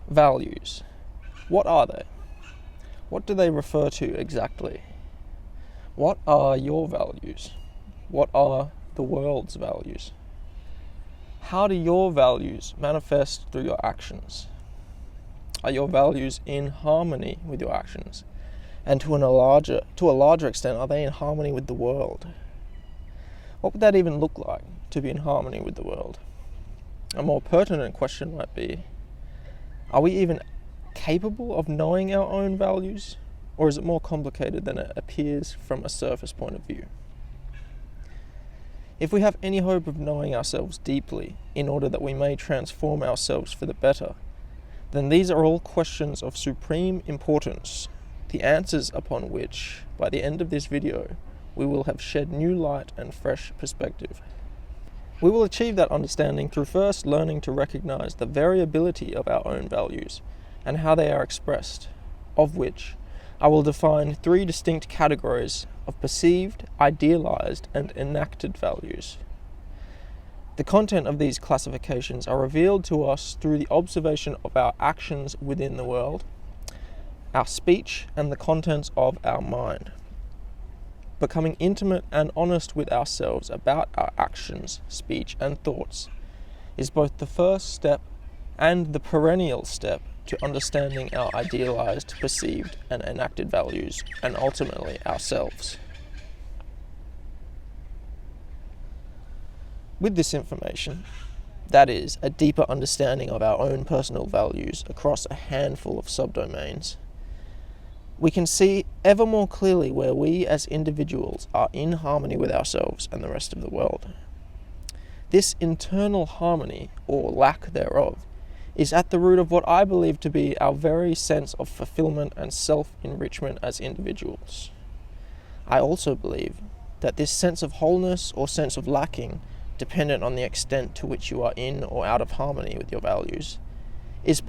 Values. What are they? What do they refer to exactly? What are your values? What are the world's values? How do your values manifest through your actions? Are your values in harmony with your actions? And to a larger extent, are they in harmony with the world? What would that even look like, to be in harmony with the world? A more pertinent question might be, are we even capable of knowing our own values? Or is it more complicated than it appears from a surface point of view? If we have any hope of knowing ourselves deeply in order that we may transform ourselves for the better, then these are all questions of supreme importance, the answers upon which, by the end of this video, we will have shed new light and fresh perspective. We will achieve that understanding through first learning to recognize the variability of our own values and how they are expressed, of which I will define 3 distinct categories of perceived, idealized, and enacted values. The content of these classifications are revealed to us through the observation of our actions within the world, our speech, and the contents of our mind. Becoming intimate and honest with ourselves about our actions, speech, and thoughts is both the first step and the perennial step to understanding our idealized, perceived, and enacted values, and ultimately ourselves. With this information, that is, a deeper understanding of our own personal values across a handful of subdomains, we can see ever more clearly where we as individuals are in harmony with ourselves and the rest of the world. This internal harmony, or lack thereof, is at the root of what I believe to be our very sense of fulfillment and self-enrichment as individuals. I also believe that this sense of wholeness or sense of lacking, dependent on the extent to which you are in or out of harmony with your values, is of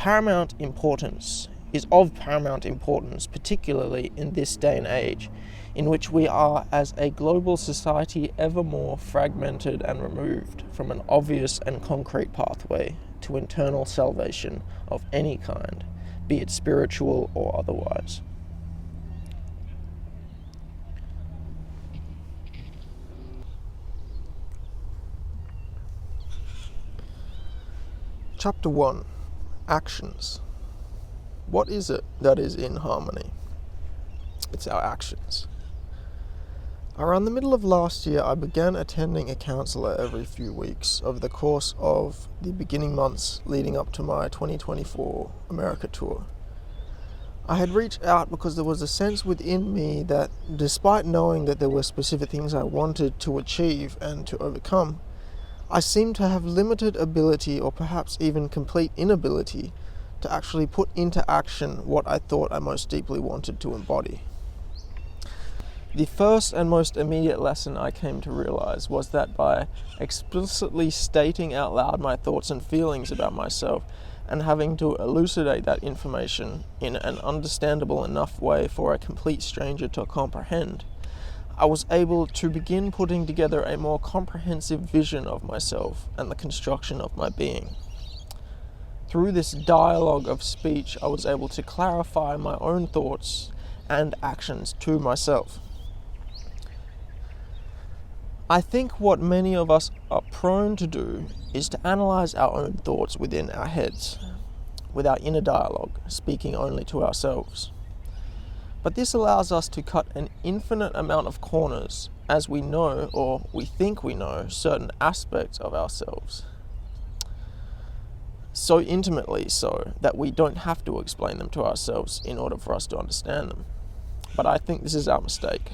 paramount importance, particularly in this day and age, in which we are as a global society ever more fragmented and removed from an obvious and concrete pathway to internal salvation of any kind, be it spiritual or otherwise. Chapter 1. Actions. What is it that is in harmony? It's our actions. Around the middle of last year, I began attending a counsellor every few weeks over the course of the beginning months leading up to my 2024 America tour. I had reached out because there was a sense within me that, despite knowing that there were specific things I wanted to achieve and to overcome, I seemed to have limited ability, or perhaps even complete inability, to actually put into action what I thought I most deeply wanted to embody. The first and most immediate lesson I came to realize was that by explicitly stating out loud my thoughts and feelings about myself and having to elucidate that information in an understandable enough way for a complete stranger to comprehend, I was able to begin putting together a more comprehensive vision of myself and the construction of my being. Through this dialogue of speech, I was able to clarify my own thoughts and actions to myself. I think what many of us are prone to do is to analyze our own thoughts within our heads, with our inner dialogue, speaking only to ourselves. But this allows us to cut an infinite amount of corners as we know, or we think we know, certain aspects of ourselves. So intimately so that we don't have to explain them to ourselves in order for us to understand them. But I think this is our mistake.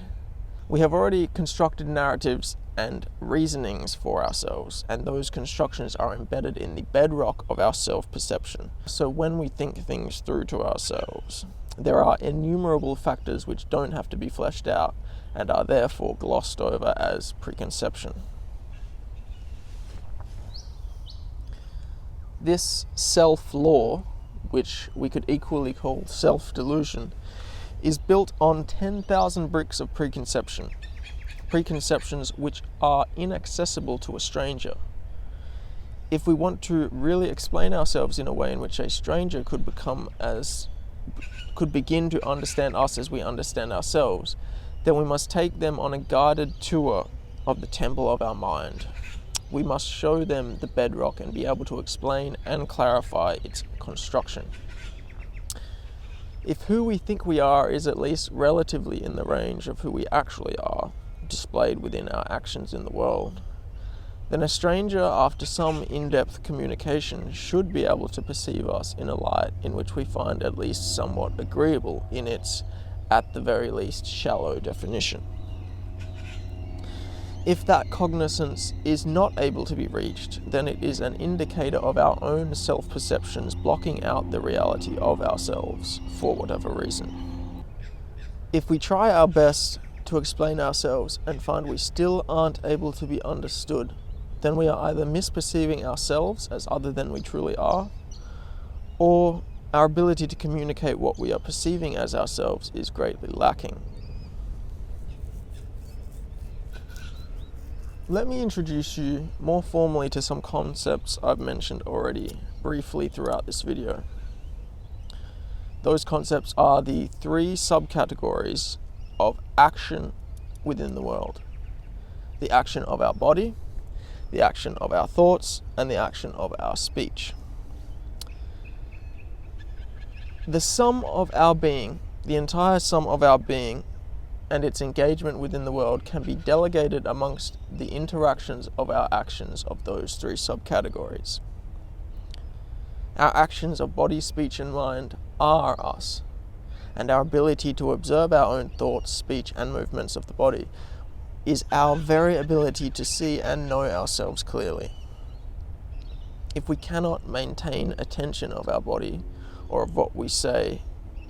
We have already constructed narratives and reasonings for ourselves, and those constructions are embedded in the bedrock of our self-perception. So when we think things through to ourselves, there are innumerable factors which don't have to be fleshed out and are therefore glossed over as preconception. This self-law, which we could equally call self-delusion, is built on 10,000 bricks of preconceptions which are inaccessible to a stranger. if we want to really explain ourselves in a way in which a stranger could begin to understand us as we understand ourselves, then we must take them on a guided tour of the temple of our mind. We must show them the bedrock and be able to explain and clarify its construction. If who we think we are is at least relatively in the range of who we actually are, displayed within our actions in the world, then a stranger, after some in-depth communication, should be able to perceive us in a light in which we find at least somewhat agreeable in its, at the very least, shallow definition. If that cognizance is not able to be reached, then it is an indicator of our own self-perceptions blocking out the reality of ourselves for whatever reason. If we try our best to explain ourselves and find we still aren't able to be understood, then we are either misperceiving ourselves as other than we truly are, or our ability to communicate what we are perceiving as ourselves is greatly lacking. Let me introduce you more formally to some concepts I've mentioned already briefly throughout this video. Those concepts are the three subcategories of action within the world: the action of our body, the action of our thoughts, and the action of our speech. The sum of our being, the entire sum of our being, and its engagement within the world can be delegated amongst the interactions of our actions of those three subcategories. Our actions of body, speech, and mind are us, and our ability to observe our own thoughts, speech, and movements of the body is our very ability to see and know ourselves clearly. If we cannot maintain attention of our body or of what we say,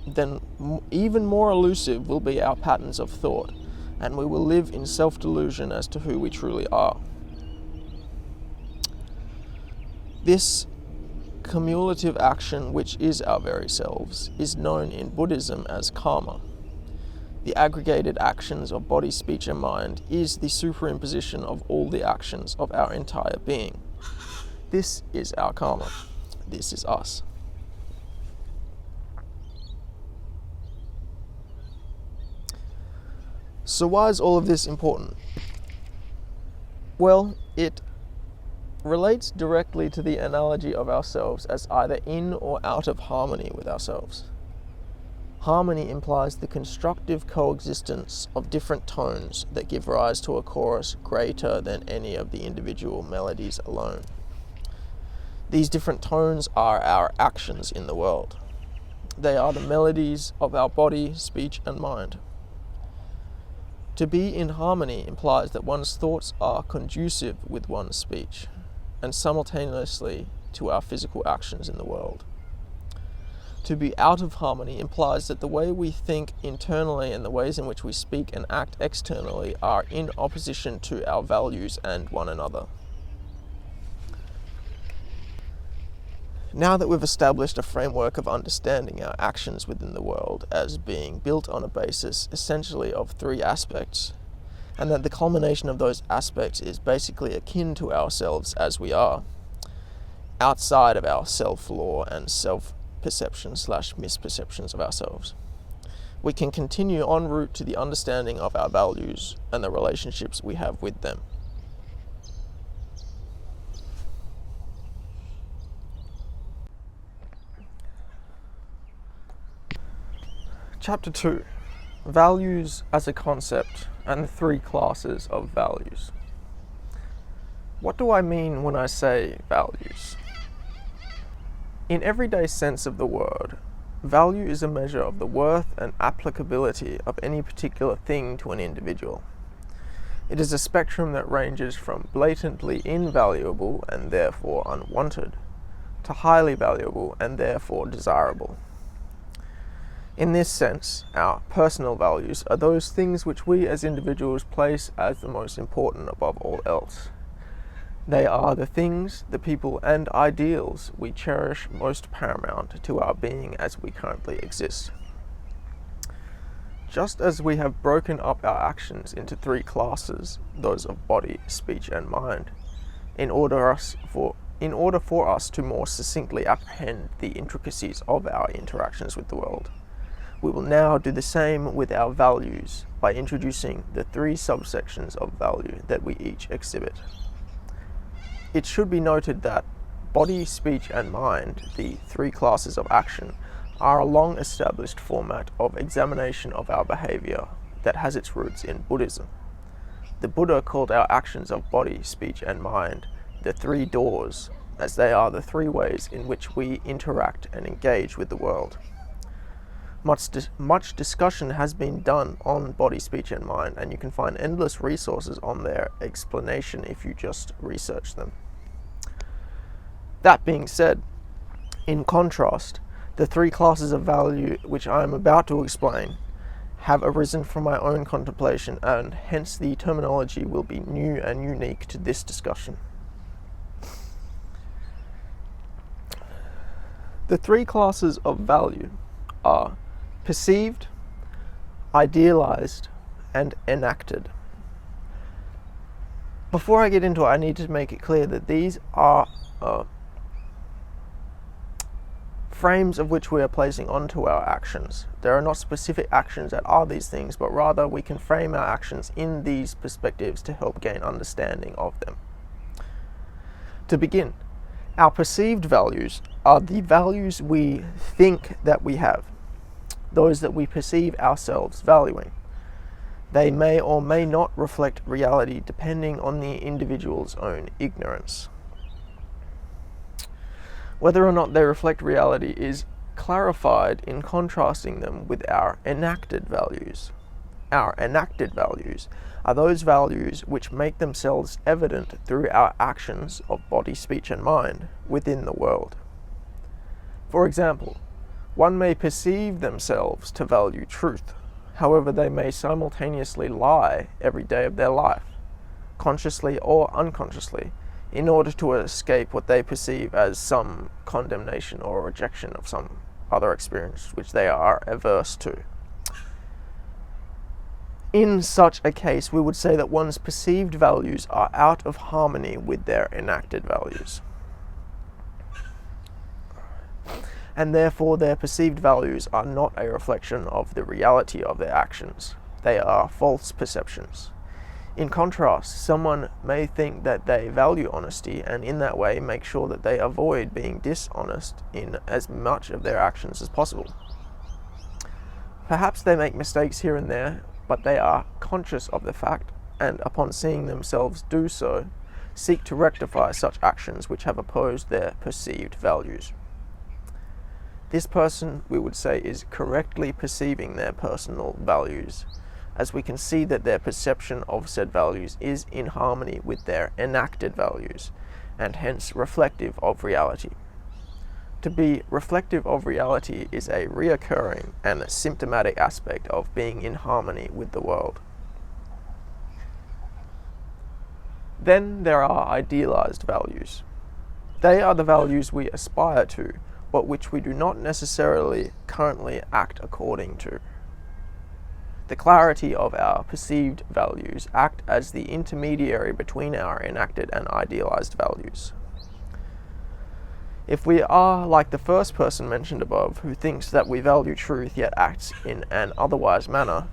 then even more elusive will be our patterns of thought, and we will live in self-delusion as to who we truly are. This cumulative action, which is our very selves, is known in Buddhism as karma. The aggregated actions of body, speech, and mind is the superimposition of all the actions of our entire being. This is our karma. This is us. So why is all of this important? Well, it relates directly to the analogy of ourselves as either in or out of harmony with ourselves. Harmony implies the constructive coexistence of different tones that give rise to a chorus greater than any of the individual melodies alone. These different tones are our actions in the world. They are the melodies of our body, speech, and mind. To be in harmony implies that one's thoughts are conducive with one's speech, and simultaneously to our physical actions in the world. To be out of harmony implies that the way we think internally and the ways in which we speak and act externally are in opposition to our values and one another. Now that we've established a framework of understanding our actions within the world as being built on a basis essentially of three aspects, and that the culmination of those aspects is basically akin to ourselves as we are, outside of our self-law and self-perception/misperceptions of ourselves, we can continue en route to the understanding of our values and the relationships we have with them. Chapter 2. Values as a concept and the three classes of values. What do I mean when I say values? In everyday sense of the word, value is a measure of the worth and applicability of any particular thing to an individual. It is a spectrum that ranges from blatantly invaluable and therefore unwanted, to highly valuable and therefore desirable. In this sense, our personal values are those things which we as individuals place as the most important above all else. They are the things, the people, and ideals we cherish most paramount to our being as we currently exist. Just as we have broken up our actions into three classes, those of body, speech, and mind, in order for in order for us to more succinctly apprehend the intricacies of our interactions with the world. We will now do the same with our values by introducing the 3 subsections of value that we each exhibit. It should be noted that body, speech, and mind, the 3 classes of action, are a long-established format of examination of our behavior that has its roots in Buddhism. The Buddha called our actions of body, speech, and mind the 3 doors, as they are the 3 ways in which we interact and engage with the world. Much discussion has been done on body, speech, and mind, and you can find endless resources on their explanation if you just research them. That being said, in contrast, the 3 classes of value which I am about to explain have arisen from my own contemplation, and hence the terminology will be new and unique to this discussion. The 3 classes of value are perceived, idealized, and enacted. Before I get into it, I need to make it clear that these are frames of which we are placing onto our actions. There are not specific actions that are these things, but rather we can frame our actions in these perspectives to help gain understanding of them. To begin, our perceived values are the values we think that we have, those that we perceive ourselves valuing. They may or may not reflect reality depending on the individual's own ignorance. Whether or not they reflect reality is clarified in contrasting them with our enacted values. Our enacted values are those values which make themselves evident through our actions of body, speech, and mind within the world. For example, one may perceive themselves to value truth. However, they may simultaneously lie every day of their life, consciously or unconsciously, in order to escape what they perceive as some condemnation or rejection of some other experience which they are averse to. In such a case, we would say that one's perceived values are out of harmony with their enacted values, and therefore their perceived values are not a reflection of the reality of their actions. They are false perceptions. In contrast, someone may think that they value honesty, and in that way make sure that they avoid being dishonest in as much of their actions as possible. Perhaps they make mistakes here and there, but they are conscious of the fact, and upon seeing themselves do so, seek to rectify such actions which have opposed their perceived values. This person, we would say, is correctly perceiving their personal values, as we can see that their perception of said values is in harmony with their enacted values, and hence reflective of reality. To be reflective of reality is a reoccurring and symptomatic aspect of being in harmony with the world. Then there are idealized values. They are the values we aspire to, but which we do not necessarily currently act according to. The clarity of our perceived values act as the intermediary between our enacted and idealized values. If we are like the first person mentioned above, who thinks that we value truth yet acts in an otherwise manner,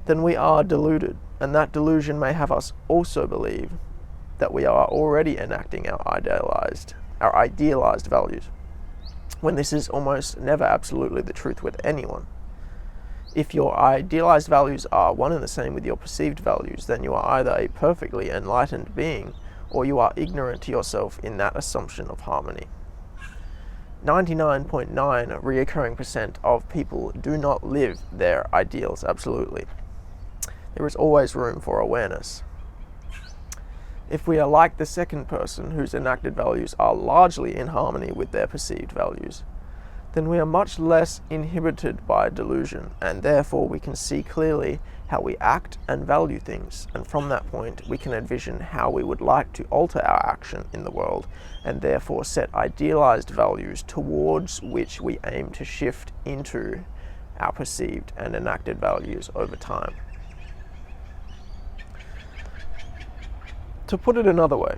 then we are deluded, and that delusion may have us also believe that we are already enacting our idealized values, when this is almost never absolutely the truth with anyone. If your idealized values are one and the same with your perceived values, then you are either a perfectly enlightened being, or you are ignorant to yourself in that assumption of harmony. 99.9 reoccurring % of people do not live their ideals absolutely. There is always room for awareness. If we are like the second person, whose enacted values are largely in harmony with their perceived values, then we are much less inhibited by delusion, and therefore we can see clearly how we act and value things, and from that point we can envision how we would like to alter our action in the world, and therefore set idealized values towards which we aim to shift into our perceived and enacted values over time. To put it another way,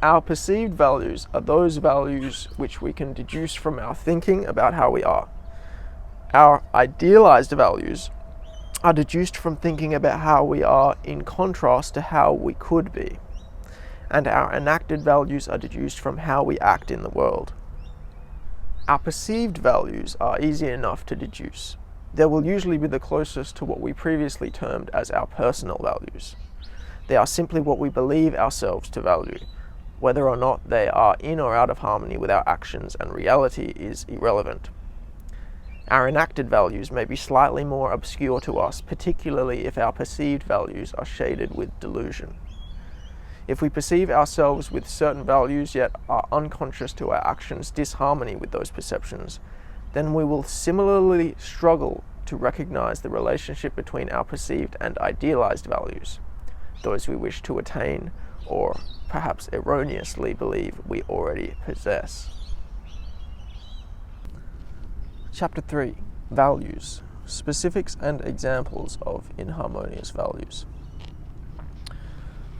Our perceived values are those values which we can deduce from our thinking about how we are. Our idealized values are deduced from thinking about how we are in contrast to how we could be. And our enacted values are deduced from how we act in the world. Our perceived values are easy enough to deduce. They will usually be the closest to what we previously termed as our personal values. They are simply what we believe ourselves to value. Whether or not they are in or out of harmony with our actions and reality is irrelevant. Our enacted values may be slightly more obscure to us, particularly if our perceived values are shaded with delusion. If we perceive ourselves with certain values yet are unconscious to our actions' disharmony with those perceptions, then we will similarly struggle to recognize the relationship between our perceived and idealized values, those we wish to attain or perhaps erroneously believe we already possess. Chapter 3. Values. Specifics and examples of inharmonious values.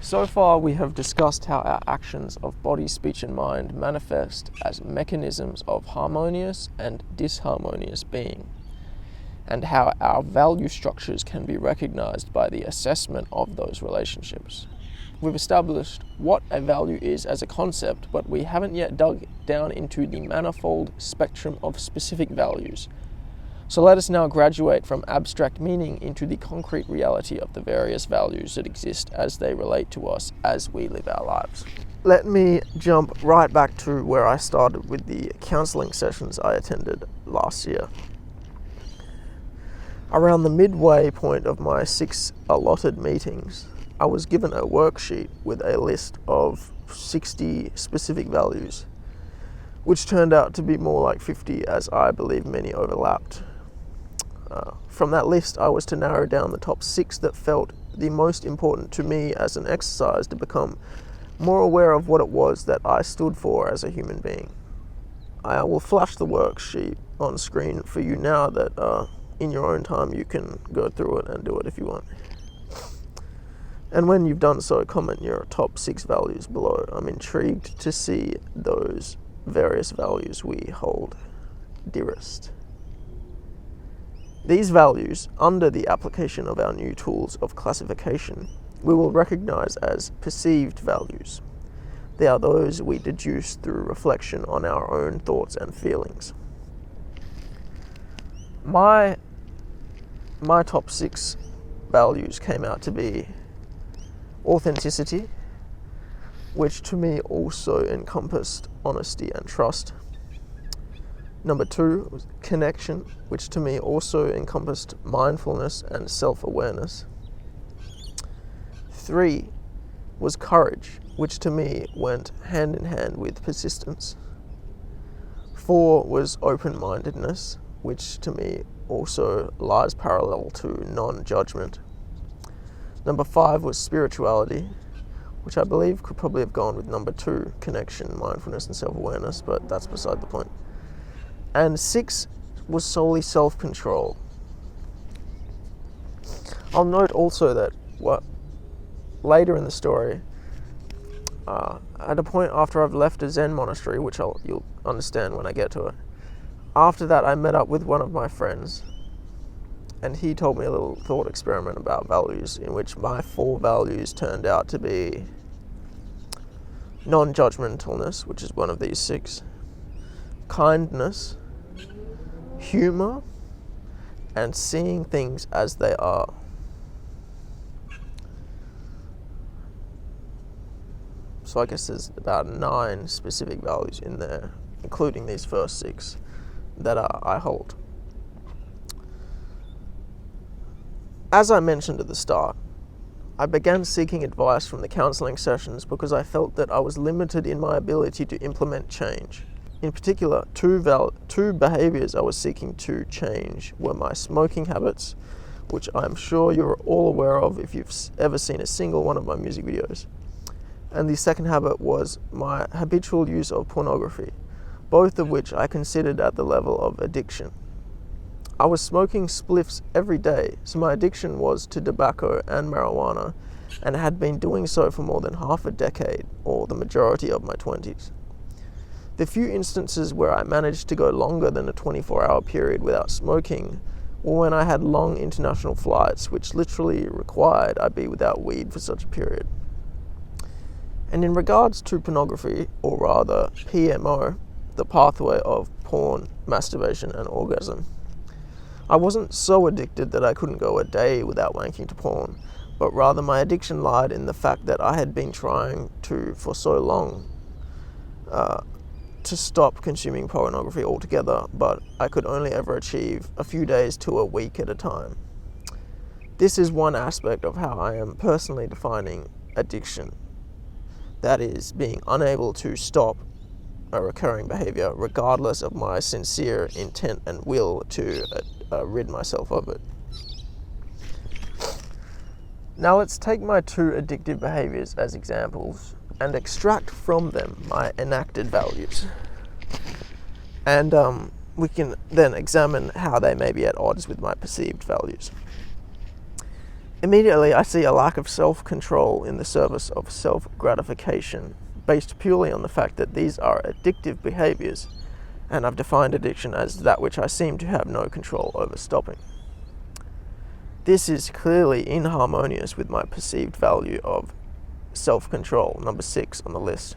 So far we have discussed how our actions of body, speech and mind manifest as mechanisms of harmonious and disharmonious being, and how our value structures can be recognized by the assessment of those relationships. We've established what a value is as a concept, but we haven't yet dug down into the manifold spectrum of specific values. So let us now graduate from abstract meaning into the concrete reality of the various values that exist as they relate to us as we live our lives. Let me jump right back to where I started with the counseling sessions I attended last year. Around the midway point of my 6 allotted meetings, I was given a worksheet with a list of 60 specific values, which turned out to be more like 50, as I believe many overlapped. From that list, I was to narrow down the top 6 that felt the most important to me as an exercise to become more aware of what it was that I stood for as a human being. I will flash the worksheet on screen for you now that in your own time you can go through it and do it if you want. And when you've done so, comment your top 6 values below. I'm intrigued to see those various values we hold dearest. These values, under the application of our new tools of classification, we will recognize as perceived values. They are those we deduce through reflection on our own thoughts and feelings. My top 6 values came out to be authenticity, which to me also encompassed honesty and trust. Number 2 was connection, which to me also encompassed mindfulness and self-awareness. 3 was courage, which to me went hand in hand with persistence. 4 was open-mindedness, which to me also lies parallel to non-judgment. Number 5 was spirituality, which I believe could probably have gone with number 2, connection, mindfulness and self-awareness, but that's beside the point. And 6 was solely self-control. I'll note also that later in the story, at a point after I've left a Zen monastery, which you'll understand when I get to it, after that I met up with one of my friends, and he told me a little thought experiment about values, in which my 4 values turned out to be non-judgmentalness, which is one of these 6, kindness, humor, and seeing things as they are. So I guess there's about 9 specific values in there, including these first 6 that I hold. As I mentioned at the start, I began seeking advice from the counseling sessions because I felt that I was limited in my ability to implement change. In particular, two behaviors I was seeking to change were my smoking habits, which I'm sure you're all aware of if you've ever seen a single one of my music videos. And the second habit was my habitual use of pornography, both of which I considered at the level of addiction. I was smoking spliffs every day, so my addiction was to tobacco and marijuana, and had been doing so for more than half a decade, or the majority of my 20s. The few instances where I managed to go longer than a 24-hour period without smoking were when I had long international flights, which literally required I be without weed for such a period. And in regards to pornography, or rather PMO, the pathway of porn, masturbation, and orgasm, I wasn't so addicted that I couldn't go a day without wanking to porn, but rather my addiction lied in the fact that I had been trying to, for so long, to stop consuming pornography altogether, but I could only ever achieve a few days to a week at a time. This is one aspect of how I am personally defining addiction. That is, being unable to stop a recurring behavior regardless of my sincere intent and will to rid myself of it. Now let's take my two addictive behaviors as examples and extract from them my enacted values. And we can then examine how they may be at odds with my perceived values. Immediately, I see a lack of self-control in the service of self-gratification, based purely on the fact that these are addictive behaviors, and I've defined addiction as that which I seem to have no control over stopping. This is clearly inharmonious with my perceived value of self-control, number 6 on the list.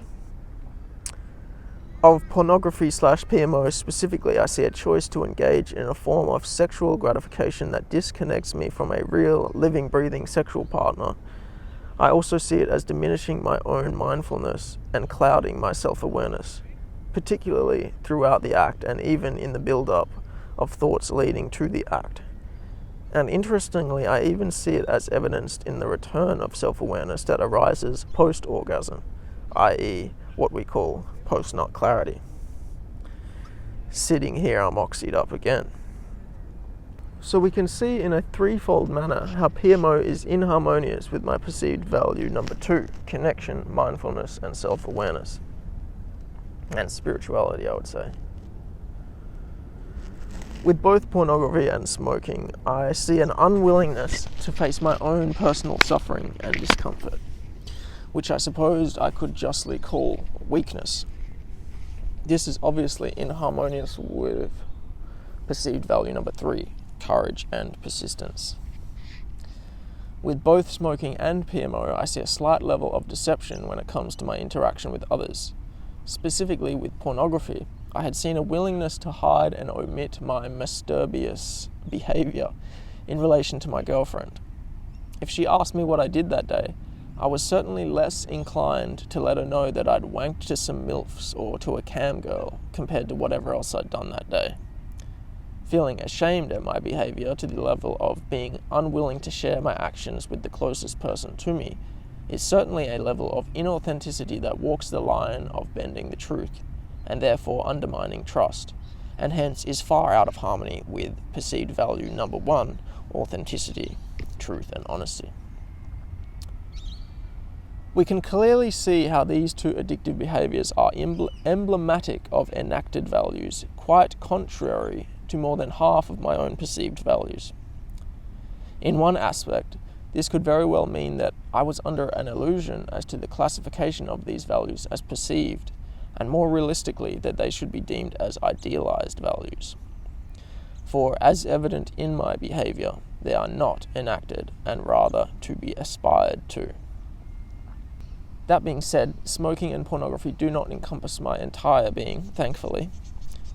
Of pornography/PMO specifically, I see a choice to engage in a form of sexual gratification that disconnects me from a real, living, breathing sexual partner. I also see it as diminishing my own mindfulness and clouding my self-awareness, particularly throughout the act and even in the build-up of thoughts leading to the act. And interestingly, I even see it as evidenced in the return of self-awareness that arises post-orgasm, i.e. what we call post-nut clarity. Sitting here, I'm oxyed up again. So we can see in a threefold manner how PMO is inharmonious with my perceived value number 2, connection, mindfulness, and self-awareness. And spirituality, I would say. With both pornography and smoking, I see an unwillingness to face my own personal suffering and discomfort, which I supposed I could justly call weakness. This is obviously inharmonious with perceived value number 3, courage and persistence. With both smoking and PMO, I see a slight level of deception when it comes to my interaction with others. Specifically with pornography, I had seen a willingness to hide and omit my masturbious behavior in relation to my girlfriend. If she asked me what I did that day, I was certainly less inclined to let her know that I'd wanked to some MILFs or to a cam girl compared to whatever else I'd done that day. Feeling ashamed at my behavior to the level of being unwilling to share my actions with the closest person to me is certainly a level of inauthenticity that walks the line of bending the truth and therefore undermining trust, and hence is far out of harmony with perceived value number 1, authenticity, truth and honesty. We can clearly see how these two addictive behaviors are emblematic of enacted values, quite contrary to more than half of my own perceived values. In one aspect, this could very well mean that I was under an illusion as to the classification of these values as perceived, and more realistically that they should be deemed as idealized values. For as evident in my behavior, they are not enacted and rather to be aspired to. That being said, smoking and pornography do not encompass my entire being, thankfully.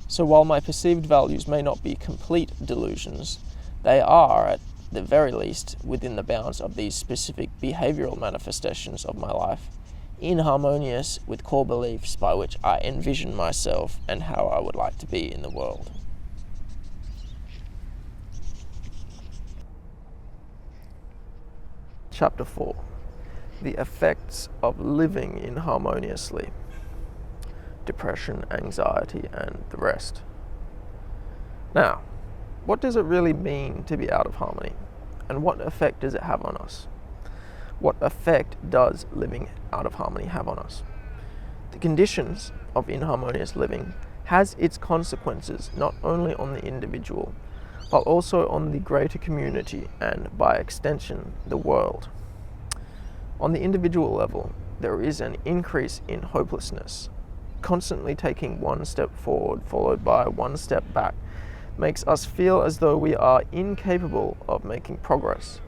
So while my perceived values may not be complete delusions, they are, at the very least, within the bounds of these specific behavioral manifestations of my life, inharmonious with core beliefs by which I envision myself and how I would like to be in the world. Chapter 4. The effects of living inharmoniously. Depression, anxiety, and the rest. Now, what does it really mean to be out of harmony? And what effect does it have on us? What effect does living out of harmony have on us? The conditions of inharmonious living has its consequences not only on the individual, but also on the greater community and, by extension, the world. On the individual level, there is an increase in hopelessness. Constantly taking one step forward followed by one step back makes us feel as though we are incapable of making progress,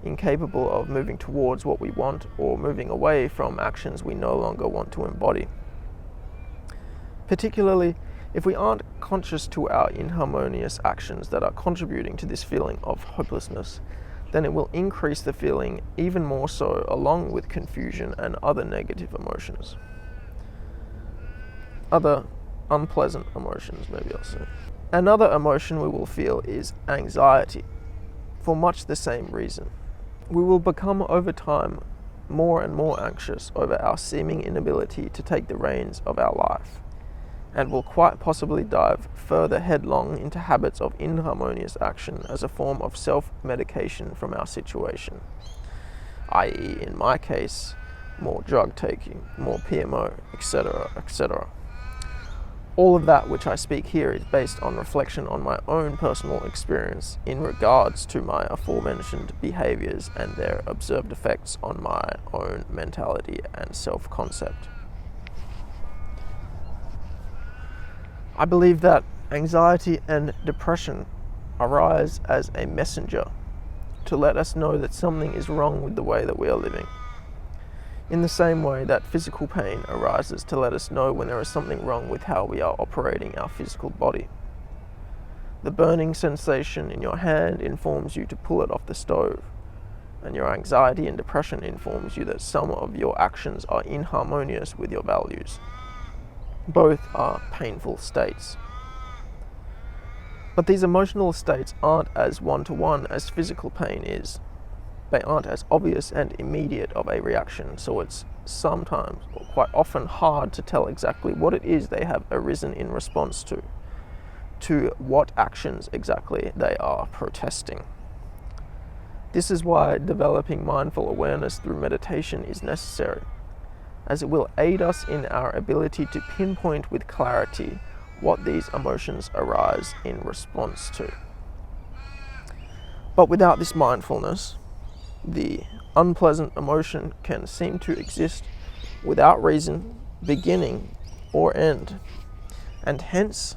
incapable of moving towards what we want or moving away from actions we no longer want to embody. Particularly if we aren't conscious to our inharmonious actions that are contributing to this feeling of hopelessness, then it will increase the feeling even more so, along with confusion and other negative emotions. Other unpleasant emotions, maybe I'll say. Another emotion we will feel is anxiety, for much the same reason. We will become over time more and more anxious over our seeming inability to take the reins of our life, and will quite possibly dive further headlong into habits of inharmonious action as a form of self-medication from our situation, i.e., in my case, more drug taking, more PMO, etc., etc. All of that which I speak here is based on reflection on my own personal experience in regards to my aforementioned behaviors and their observed effects on my own mentality and self-concept. I believe that anxiety and depression arise as a messenger to let us know that something is wrong with the way that we are living. In the same way that physical pain arises to let us know when there is something wrong with how we are operating our physical body. The burning sensation in your hand informs you to pull it off the stove, and your anxiety and depression informs you that some of your actions are inharmonious with your values. Both are painful states. But these emotional states aren't as one-to-one as physical pain is. They aren't as obvious and immediate of a reaction, so it's sometimes, or quite often, hard to tell exactly what it is they have arisen in response to what actions exactly they are protesting. This is why developing mindful awareness through meditation is necessary, as it will aid us in our ability to pinpoint with clarity what these emotions arise in response to. But without this mindfulness, the unpleasant emotion can seem to exist without reason, beginning, or end, and hence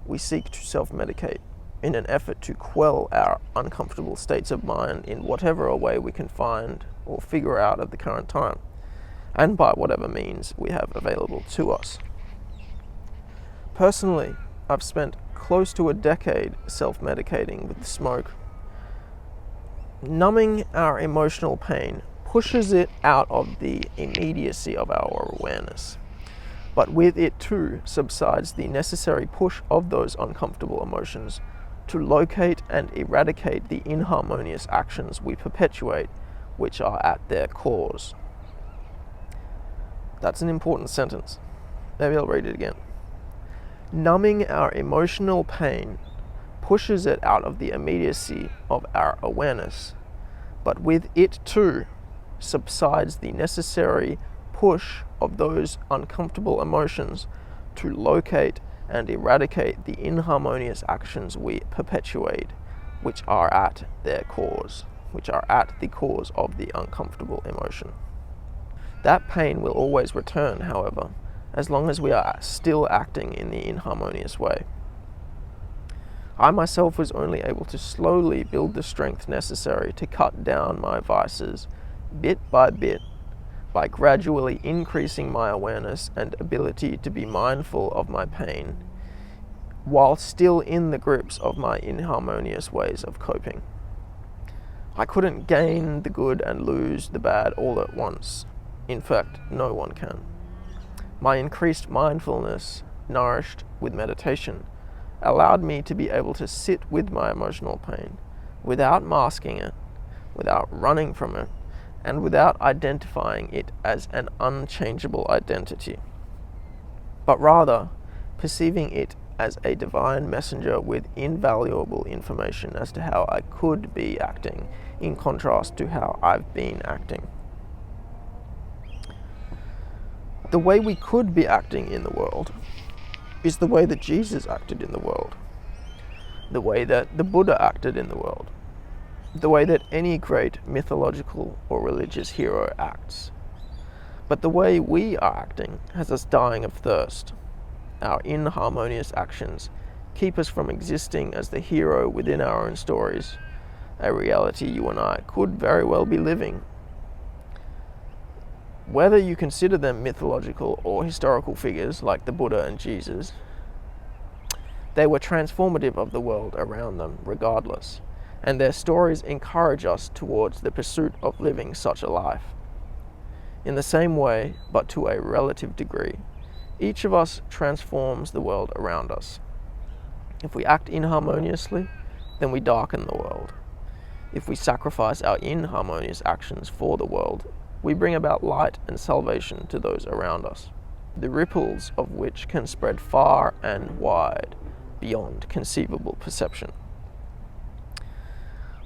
we seek to self-medicate in an effort to quell our uncomfortable states of mind in whatever way we can find or figure out at the current time, and by whatever means we have available to us. Personally, I've spent close to a decade self-medicating with smoke. Numbing our emotional pain pushes it out of the immediacy of our awareness, but with it too subsides the necessary push of those uncomfortable emotions to locate and eradicate the inharmonious actions we perpetuate, which are at their cause. That's an important sentence. Maybe I'll read it again. Numbing our emotional pain pushes it out of the immediacy of our awareness, but with it too subsides the necessary push of those uncomfortable emotions to locate and eradicate the inharmonious actions we perpetuate, which are at their cause, which are at the cause of the uncomfortable emotion. That pain will always return, however, as long as we are still acting in the inharmonious way. I myself was only able to slowly build the strength necessary to cut down my vices bit by bit by gradually increasing my awareness and ability to be mindful of my pain while still in the grips of my inharmonious ways of coping. I couldn't gain the good and lose the bad all at once. In fact, no one can. My increased mindfulness, nourished with meditation, allowed me to be able to sit with my emotional pain without masking it, without running from it, and without identifying it as an unchangeable identity, but rather perceiving it as a divine messenger with invaluable information as to how I could be acting in contrast to how I've been acting. The way we could be acting in the world is the way that Jesus acted in the world, the way that the Buddha acted in the world, the way that any great mythological or religious hero acts. But the way we are acting has us dying of thirst. Our inharmonious actions keep us from existing as the hero within our own stories, a reality you and I could very well be living. Whether you consider them mythological or historical figures like the Buddha and Jesus, they were transformative of the world around them regardless, and their stories encourage us towards the pursuit of living such a life. In the same way, but to a relative degree, each of us transforms the world around us. If we act inharmoniously, then we darken the world. If we sacrifice our inharmonious actions for the world, we bring about light and salvation to those around us, the ripples of which can spread far and wide beyond conceivable perception.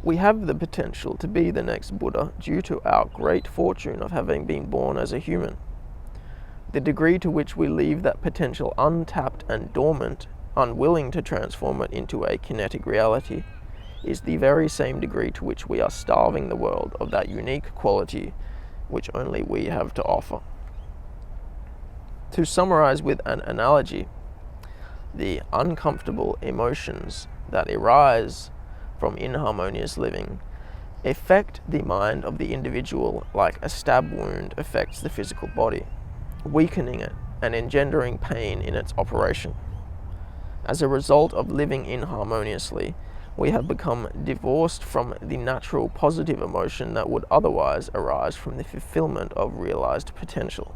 We have the potential to be the next Buddha due to our great fortune of having been born as a human. The degree to which we leave that potential untapped and dormant, unwilling to transform it into a kinetic reality, is the very same degree to which we are starving the world of that unique quality which only we have to offer. To summarize with an analogy, the uncomfortable emotions that arise from inharmonious living affect the mind of the individual like a stab wound affects the physical body, weakening it and engendering pain in its operation. As a result of living inharmoniously, we have become divorced from the natural positive emotion that would otherwise arise from the fulfillment of realized potential,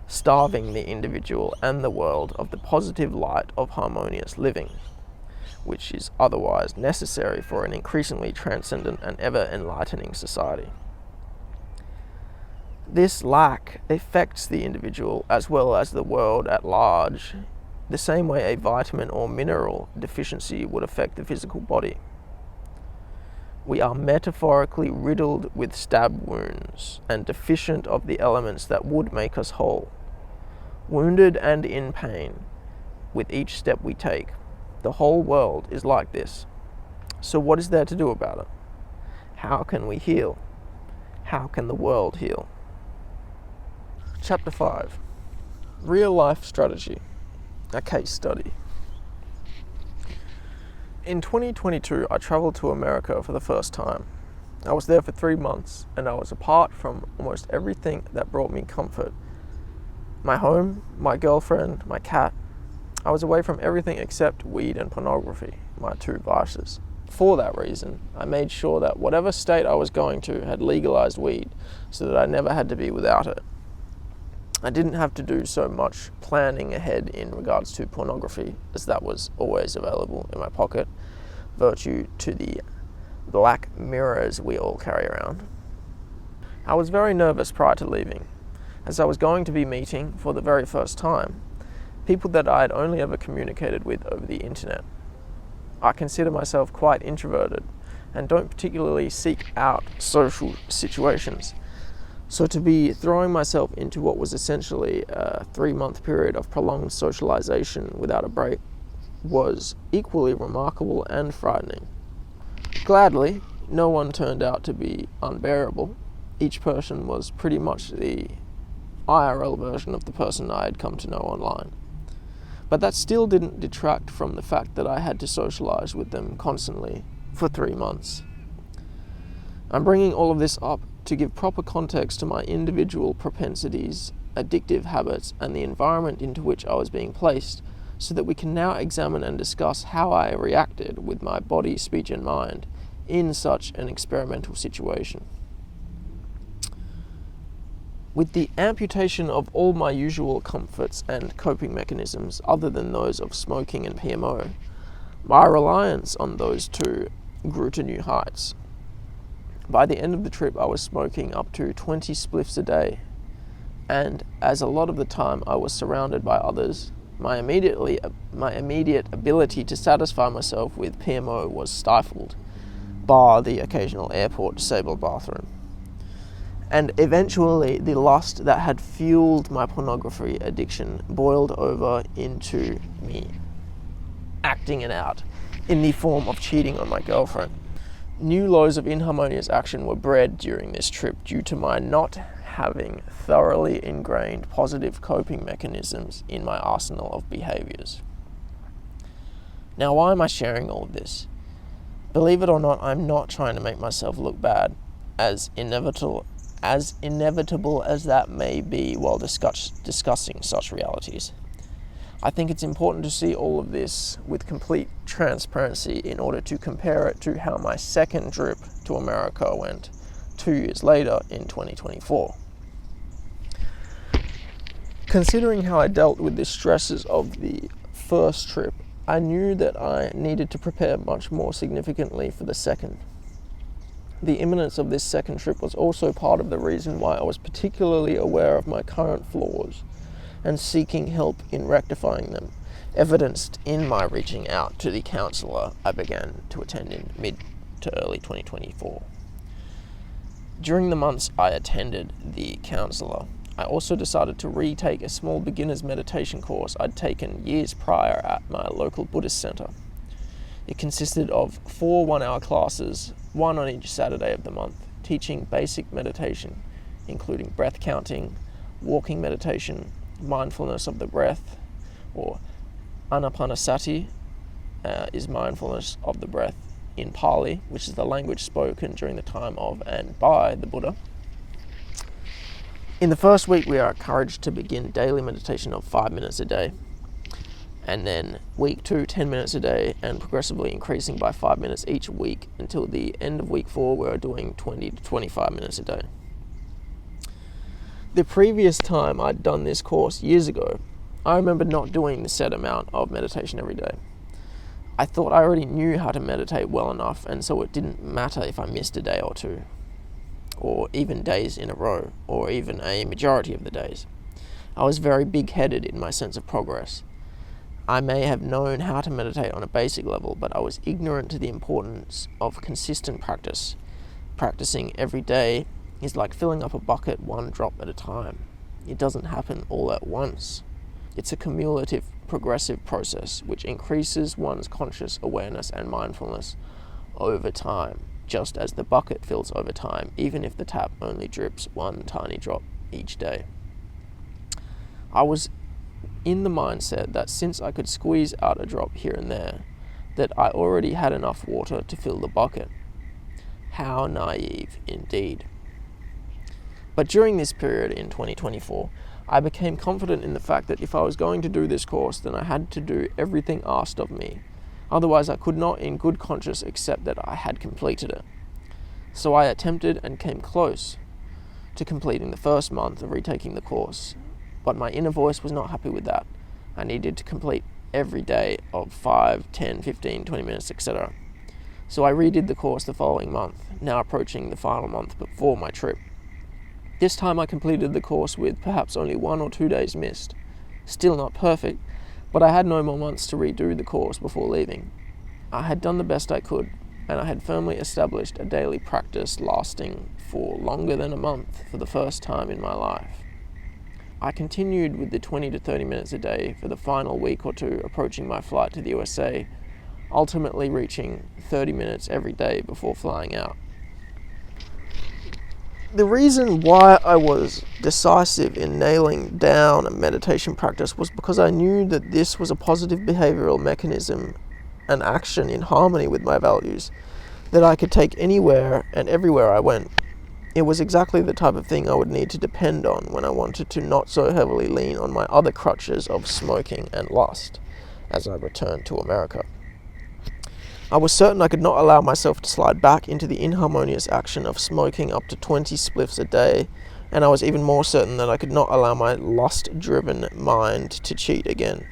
starving the individual and the world of the positive light of harmonious living, which is otherwise necessary for an increasingly transcendent and ever-enlightening society. This lack affects the individual as well as the world at large, the same way a vitamin or mineral deficiency would affect the physical body. We are metaphorically riddled with stab wounds and deficient of the elements that would make us whole. Wounded and in pain with each step we take. The whole world is like this. So what is there to do about it? How can we heal? How can the world heal? Chapter 5. Real life strategy. A case study. In 2022, I traveled to America for the first time. I was there for 3 months, and I was apart from almost everything that brought me comfort. My home, my girlfriend, my cat. I was away from everything except weed and pornography, my two vices. For that reason, I made sure that whatever state I was going to had legalized weed, so that I never had to be without it. I didn't have to do so much planning ahead in regards to pornography, as that was always available in my pocket, virtue to the black mirrors we all carry around. I was very nervous prior to leaving, as I was going to be meeting, for the very first time, people that I had only ever communicated with over the internet. I consider myself quite introverted and don't particularly seek out social situations. So to be throwing myself into what was essentially a 3-month period of prolonged socialization without a break was equally remarkable and frightening. Gladly, no one turned out to be unbearable. Each person was pretty much the IRL version of the person I had come to know online. But that still didn't detract from the fact that I had to socialize with them constantly for 3 months. I'm bringing all of this up to give proper context to my individual propensities, addictive habits, and the environment into which I was being placed, so that we can now examine and discuss how I reacted with my body, speech, and mind in such an experimental situation. With the amputation of all my usual comforts and coping mechanisms other than those of smoking and PMO, my reliance on those two grew to new heights. By the end of the trip, I was smoking up to 20 spliffs a day, and as a lot of the time I was surrounded by others, my immediate ability to satisfy myself with PMO was stifled, bar the occasional airport disabled bathroom. And eventually, the lust that had fueled my pornography addiction boiled over into me acting it out in the form of cheating on my girlfriend. New lows of inharmonious action were bred during this trip due to my not having thoroughly ingrained positive coping mechanisms in my arsenal of behaviors. Now, why am I sharing all of this? Believe it or not, I'm not trying to make myself look bad, as inevitable as that may be while discussing such realities. I think it's important to see all of this with complete transparency in order to compare it to how my second trip to America went 2 years later in 2024. Considering how I dealt with the stresses of the first trip, I knew that I needed to prepare much more significantly for the second. The imminence of this second trip was also part of the reason why I was particularly aware of my current flaws and seeking help in rectifying them, evidenced in my reaching out to the counsellor I began to attend in mid to early 2024. During the months I attended the counsellor, I also decided to retake a small beginner's meditation course I'd taken years prior at my local Buddhist center. It consisted of 4 one-hour classes, one on each Saturday of the month, teaching basic meditation, including breath counting, walking meditation, mindfulness of the breath, or anapanasati is mindfulness of the breath in Pali, which is the language spoken during the time of and by the Buddha. In the first week, we are encouraged to begin daily meditation of 5 minutes a day, and then week 2, 10 minutes a day, and progressively increasing by 5 minutes each week until the end of week 4, we're doing 20 to 25 minutes a day. The previous time I'd done this course years ago, I remember not doing the set amount of meditation every day. I thought I already knew how to meditate well enough, and so it didn't matter if I missed a day or two, or even days in a row, or even a majority of the days. I was very big-headed in my sense of progress. I may have known how to meditate on a basic level, but I was ignorant to the importance of consistent practice. Practicing every day is like filling up a bucket one drop at a time. It doesn't happen all at once. It's a cumulative, progressive process which increases one's conscious awareness and mindfulness over time, just as the bucket fills over time, even if the tap only drips one tiny drop each day. I was in the mindset that since I could squeeze out a drop here and there, that I already had enough water to fill the bucket. How naive indeed. But during this period in 2024, I became confident in the fact that if I was going to do this course, then I had to do everything asked of me. Otherwise, I could not in good conscience accept that I had completed it. So I attempted and came close to completing the first month of retaking the course. But my inner voice was not happy with that. I needed to complete every day of 5, 10, 15, 20 minutes, etc. So I redid the course the following month, now approaching the final month before my trip. This time I completed the course with perhaps only 1 or 2 days missed. Still not perfect, but I had no more months to redo the course before leaving. I had done the best I could, and I had firmly established a daily practice lasting for longer than a month for the first time in my life. I continued with the 20 to 30 minutes a day for the final week or two approaching my flight to the USA, ultimately reaching 30 minutes every day before flying out. The reason why I was decisive in nailing down a meditation practice was because I knew that this was a positive behavioral mechanism and action in harmony with my values that I could take anywhere and everywhere I went. It was exactly the type of thing I would need to depend on when I wanted to not so heavily lean on my other crutches of smoking and lust as I returned to America. I was certain I could not allow myself to slide back into the inharmonious action of smoking up to 20 spliffs a day, and I was even more certain that I could not allow my lust-driven mind to cheat again.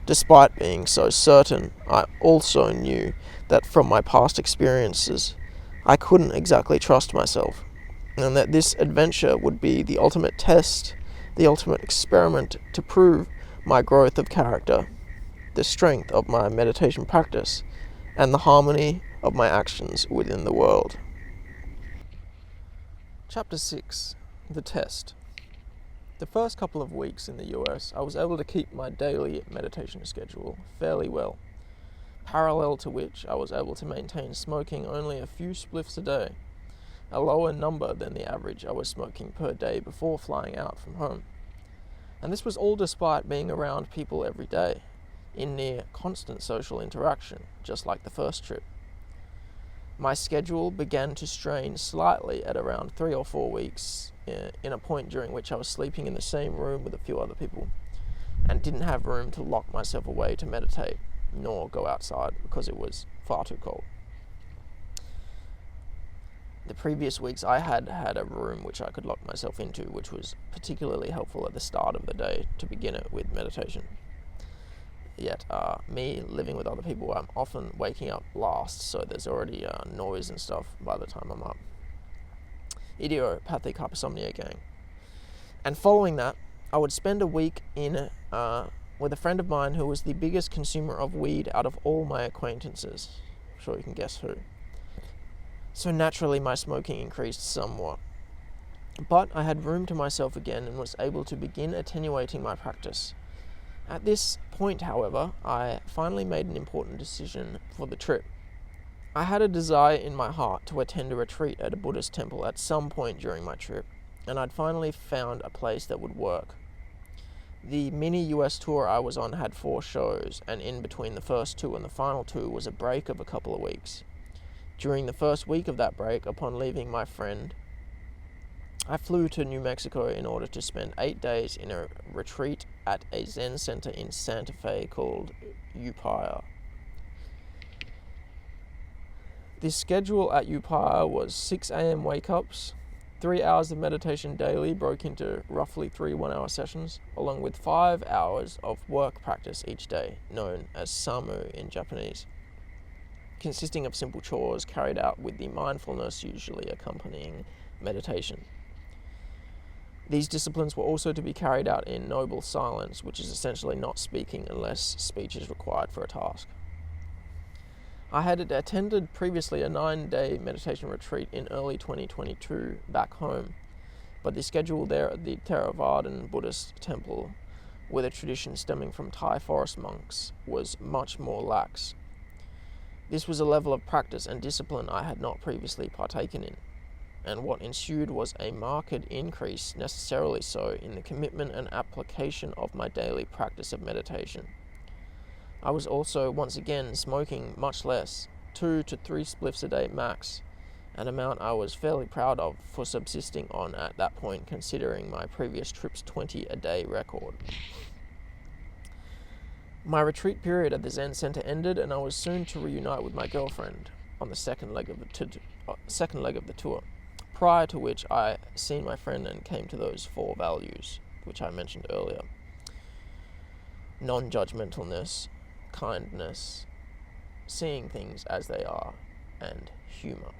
Despite being so certain, I also knew that from my past experiences, I couldn't exactly trust myself, and that this adventure would be the ultimate test, the ultimate experiment to prove my growth of character, the strength of my meditation practice, and the harmony of my actions within the world. Chapter 6. The Test. The first couple of weeks in the US, I was able to keep my daily meditation schedule fairly well. parallel to which I was able to maintain smoking only a few spliffs a day, a lower number than the average I was smoking per day before flying out from home. And this was all despite being around people every day, in near constant social interaction, just like the first trip. My schedule began to strain slightly at around 3 or 4 weeks, in a point during which I was sleeping in the same room with a few other people, and didn't have room to lock myself away to meditate, nor go outside because it was far too cold. The previous weeks I had a room which I could lock myself into, which was particularly helpful at the start of the day to begin it with meditation. Yet, me living with other people, I'm often waking up last, so there's already noise and stuff by the time I'm up. Idiopathic hypersomnia gang. And following that, I would spend a week with a friend of mine who was the biggest consumer of weed out of all my acquaintances. I'm sure you can guess who. So naturally, my smoking increased somewhat. But I had room to myself again and was able to begin attenuating my practice. At this point, however, I finally made an important decision for the trip. I had a desire in my heart to attend a retreat at a Buddhist temple at some point during my trip, and I'd finally found a place that would work. The mini US tour I was on had 4 shows, and in between the first 2 and the final 2 was a break of a couple of weeks. During the first week of that break, upon leaving my friend, I flew to New Mexico in order to spend 8 days in a retreat at a Zen center in Santa Fe called Upaya. The schedule at Upaya was 6 a.m. wake-ups, 3 hours of meditation daily broke into roughly 3 one-hour sessions, along with 5 hours of work practice each day, known as samu in Japanese, consisting of simple chores carried out with the mindfulness usually accompanying meditation. These disciplines were also to be carried out in noble silence, which is essentially not speaking unless speech is required for a task. I had attended previously a 9-day meditation retreat in early 2022 back home, but the schedule there at the Theravadan Buddhist temple, with a tradition stemming from Thai forest monks, was much more lax. This was a level of practice and discipline I had not previously partaken in, and what ensued was a marked increase, necessarily so, in the commitment and application of my daily practice of meditation. I was also once again smoking much less, 2 to 3 spliffs a day max, an amount I was fairly proud of for subsisting on at that point, considering my previous trip's 20 a day record. My retreat period at the Zen Center ended, and I was soon to reunite with my girlfriend on the second leg of the tour, prior to which I seen my friend and came to those 4 values, which I mentioned earlier: non-judgmentalness, kindness, seeing things as they are, and humor.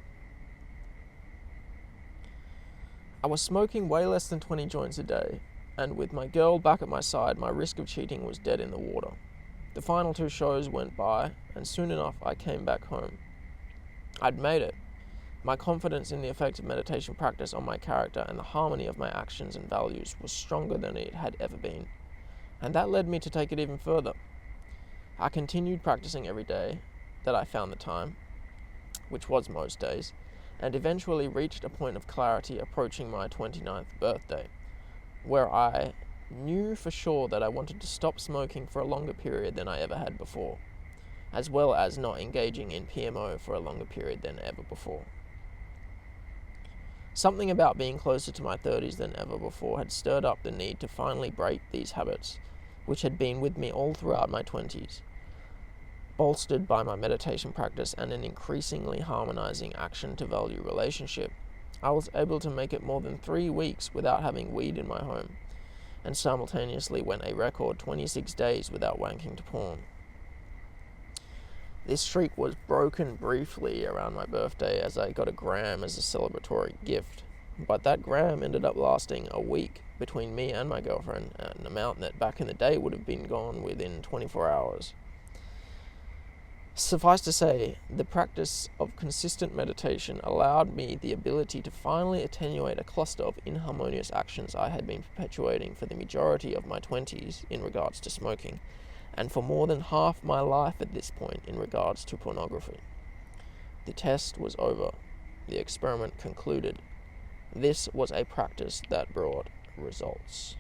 I was smoking way less than 20 joints a day, and with my girl back at my side, my risk of cheating was dead in the water. The final 2 shows went by, and soon enough I came back home. I'd made it. My confidence in the effect of meditation practice on my character and the harmony of my actions and values was stronger than it had ever been, and that led me to take it even further. I continued practicing every day that I found the time, which was most days, and eventually reached a point of clarity approaching my 29th birthday, where I knew for sure that I wanted to stop smoking for a longer period than I ever had before, as well as not engaging in PMO for a longer period than ever before. Something about being closer to my 30s than ever before had stirred up the need to finally break these habits, which had been with me all throughout my 20s. Bolstered by my meditation practice and an increasingly harmonizing action-to-value relationship, I was able to make it more than 3 weeks without having weed in my home, and simultaneously went a record 26 days without wanking to porn. This streak was broken briefly around my birthday as I got a gram as a celebratory gift, but that gram ended up lasting a week between me and my girlfriend, an amount that back in the day would have been gone within 24 hours. Suffice to say, the practice of consistent meditation allowed me the ability to finally attenuate a cluster of inharmonious actions I had been perpetuating for the majority of my 20s in regards to smoking, and for more than half my life at this point in regards to pornography. The test was over. The experiment concluded. This was a practice that brought results.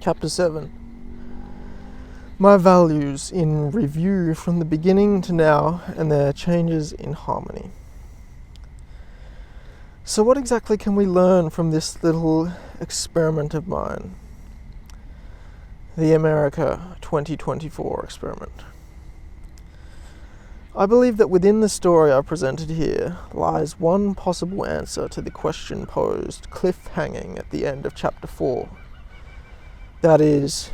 Chapter 7. My values in review from the beginning to now and their changes in harmony. So what exactly can we learn from this little experiment of mine? The America 2024 experiment. I believe that within the story I presented here lies one possible answer to the question posed cliffhanging at the end of chapter 4. That is,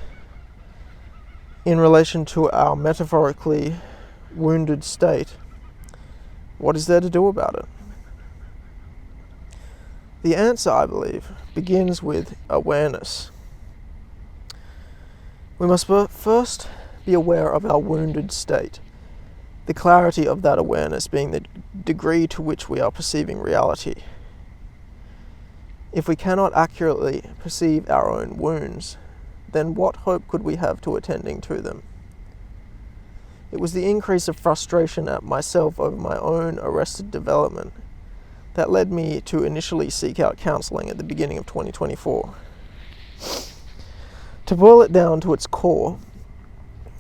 in relation to our metaphorically wounded state, what is there to do about it? The answer, I believe, begins with awareness. We must first be aware of our wounded state, the clarity of that awareness being the degree to which we are perceiving reality. If we cannot accurately perceive our own wounds, then what hope could we have to attending to them? It was the increase of frustration at myself over my own arrested development that led me to initially seek out counseling at the beginning of 2024. To boil it down to its core,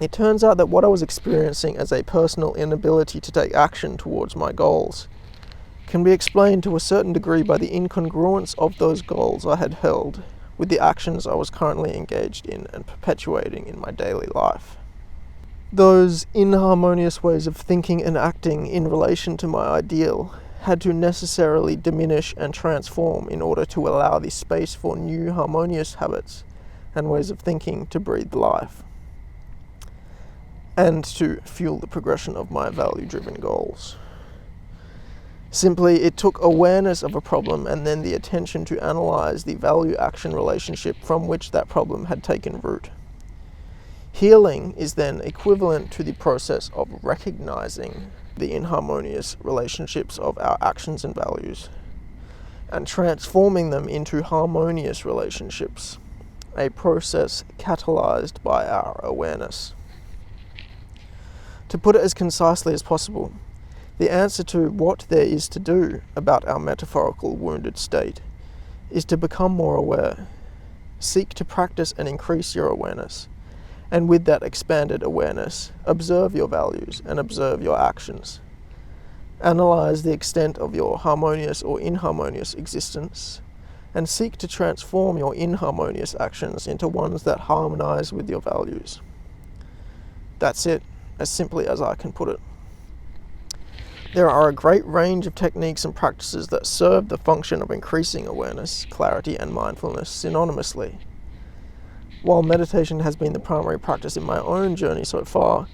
it turns out that what I was experiencing as a personal inability to take action towards my goals can be explained to a certain degree by the incongruence of those goals I had held with the actions I was currently engaged in and perpetuating in my daily life. Those inharmonious ways of thinking and acting in relation to my ideal had to necessarily diminish and transform in order to allow the space for new harmonious habits and ways of thinking to breathe life, and to fuel the progression of my value-driven goals. Simply, it took awareness of a problem and then the attention to analyze the value-action relationship from which that problem had taken root. Healing is then equivalent to the process of recognizing the inharmonious relationships of our actions and values and transforming them into harmonious relationships, a process catalyzed by our awareness. To put it as concisely as possible, the answer to what there is to do about our metaphorical wounded state is to become more aware, seek to practice and increase your awareness, and with that expanded awareness, observe your values and observe your actions. Analyze the extent of your harmonious or inharmonious existence, and seek to transform your inharmonious actions into ones that harmonize with your values. That's it, as simply as I can put it. There are a great range of techniques and practices that serve the function of increasing awareness, clarity, and mindfulness synonymously. While meditation has been the primary practice in my own journey so far,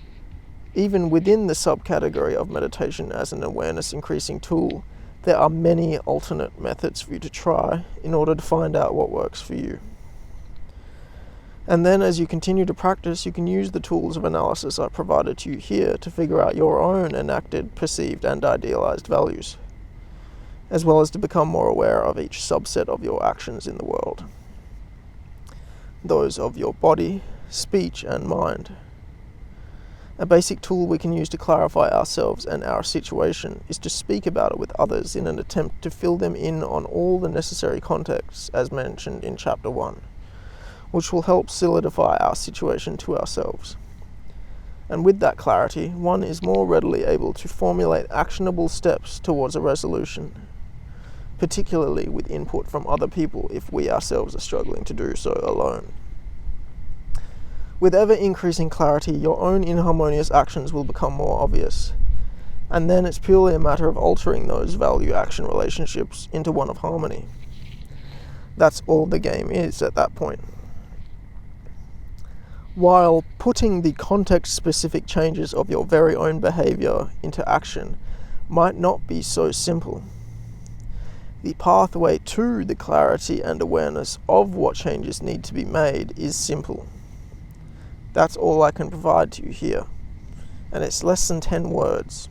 even within the subcategory of meditation as an awareness-increasing tool, there are many alternate methods for you to try in order to find out what works for you. And then as you continue to practice, you can use the tools of analysis I provided to you here to figure out your own enacted, perceived, and idealized values, as well as to become more aware of each subset of your actions in the world. Those of your body, speech, and mind. A basic tool we can use to clarify ourselves and our situation is to speak about it with others in an attempt to fill them in on all the necessary contexts as mentioned in Chapter 1, which will help solidify our situation to ourselves. And with that clarity, one is more readily able to formulate actionable steps towards a resolution, particularly with input from other people if we ourselves are struggling to do so alone. With ever-increasing clarity, your own inharmonious actions will become more obvious, and then it's purely a matter of altering those value-action relationships into one of harmony. That's all the game is at that point. While putting the context-specific changes of your very own behavior into action might not be so simple, the pathway to the clarity and awareness of what changes need to be made is simple. That's all I can provide to you here, and it's less than 10 words.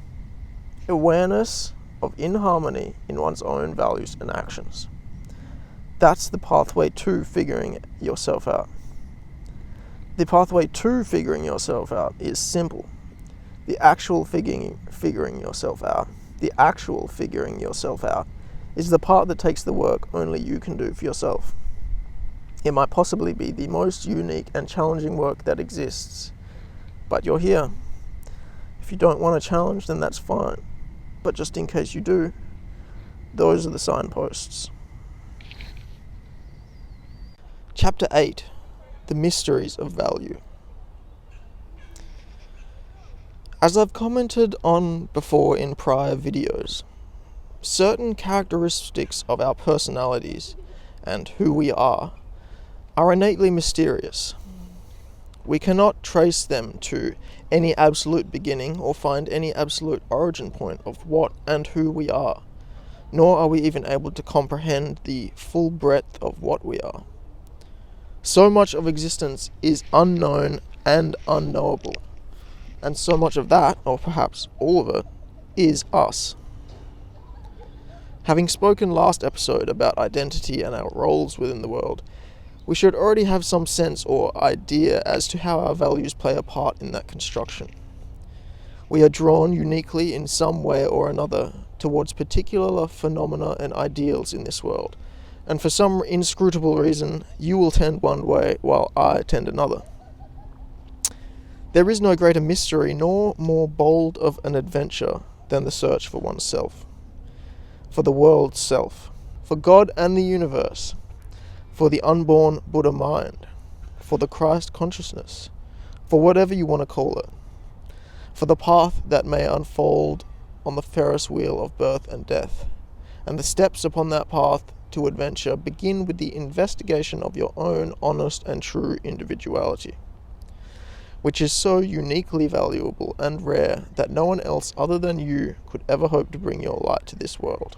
Awareness of inharmony in one's own values and actions. That's the pathway to figuring yourself out. The pathway to figuring yourself out is simple. The actual figuring yourself out is the part that takes the work only you can do for yourself. It might possibly be the most unique and challenging work that exists, but you're here. If you don't want a challenge, then that's fine. But just in case you do, those are the signposts. Chapter 8. The Mysteries of Value. As I've commented on before in prior videos, certain characteristics of our personalities and who we are innately mysterious. We cannot trace them to any absolute beginning or find any absolute origin point of what and who we are, nor are we even able to comprehend the full breadth of what we are. So much of existence is unknown and unknowable, and so much of that, or perhaps all of it, is us. Having spoken last episode about identity and our roles within the world, we should already have some sense or idea as to how our values play a part in that construction. We are drawn uniquely in some way or another towards particular phenomena and ideals in this world, and for some inscrutable reason, you will tend one way while I tend another. There is no greater mystery nor more bold of an adventure than the search for oneself, for the world's self, for God and the universe, for the unborn Buddha mind, for the Christ consciousness, for whatever you want to call it, for the path that may unfold on the Ferris wheel of birth and death, and the steps upon that path to adventure begin with the investigation of your own honest and true individuality, which is so uniquely valuable and rare that no one else other than you could ever hope to bring your light to this world.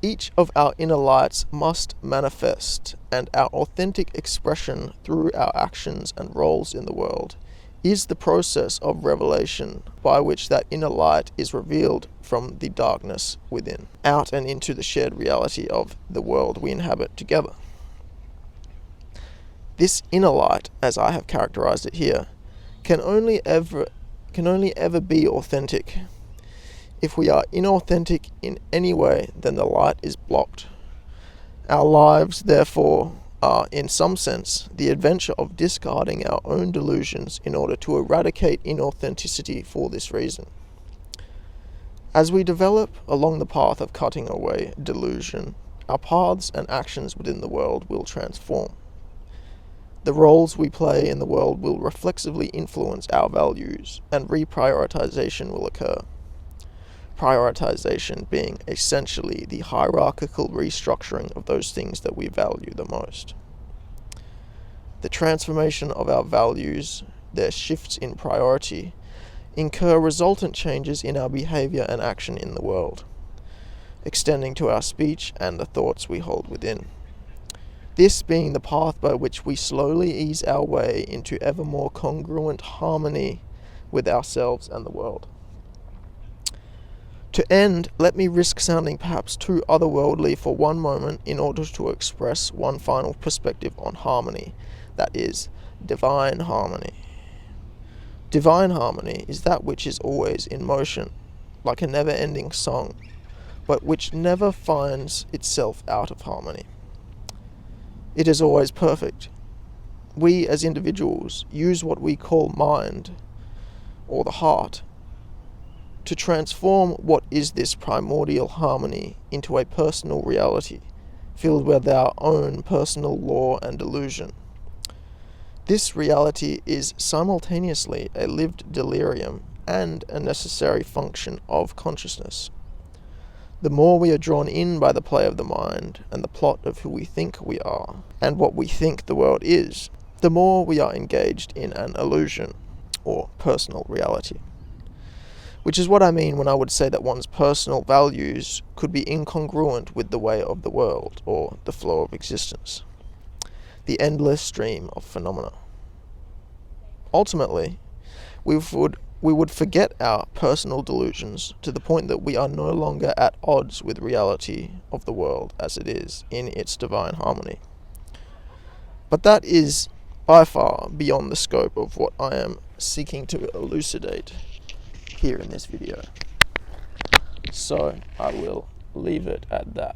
Each of our inner lights must manifest, and our authentic expression through our actions and roles in the world is the process of revelation by which that inner light is revealed from the darkness within, out and into the shared reality of the world we inhabit together. This inner light, as I have characterized it here, can only ever be authentic. If we are inauthentic in any way, then the light is blocked. Our lives, therefore, are, in some sense, the adventure of discarding our own delusions in order to eradicate inauthenticity for this reason. As we develop along the path of cutting away delusion, our paths and actions within the world will transform. The roles we play in the world will reflexively influence our values, and reprioritization will occur. Prioritization being essentially the hierarchical restructuring of those things that we value the most. The transformation of our values, their shifts in priority, incur resultant changes in our behavior and action in the world, extending to our speech and the thoughts we hold within. This being the path by which we slowly ease our way into ever more congruent harmony with ourselves and the world. To end, let me risk sounding perhaps too otherworldly for one moment in order to express one final perspective on harmony, that is, divine harmony. Divine harmony is that which is always in motion, like a never-ending song, but which never finds itself out of harmony. It is always perfect. We as individuals use what we call mind, or the heart, to transform what is this primordial harmony into a personal reality, filled with our own personal law and delusion. This reality is simultaneously a lived delirium and a necessary function of consciousness. The more we are drawn in by the play of the mind and the plot of who we think we are, and what we think the world is, the more we are engaged in an illusion, or personal reality. Which is what I mean when I would say that one's personal values could be incongruent with the way of the world, or the flow of existence, the endless stream of phenomena. Ultimately, we would forget our personal delusions to the point that we are no longer at odds with reality of the world as it is in its divine harmony. But that is by far beyond the scope of what I am seeking to elucidate here in this video. So I will leave it at that.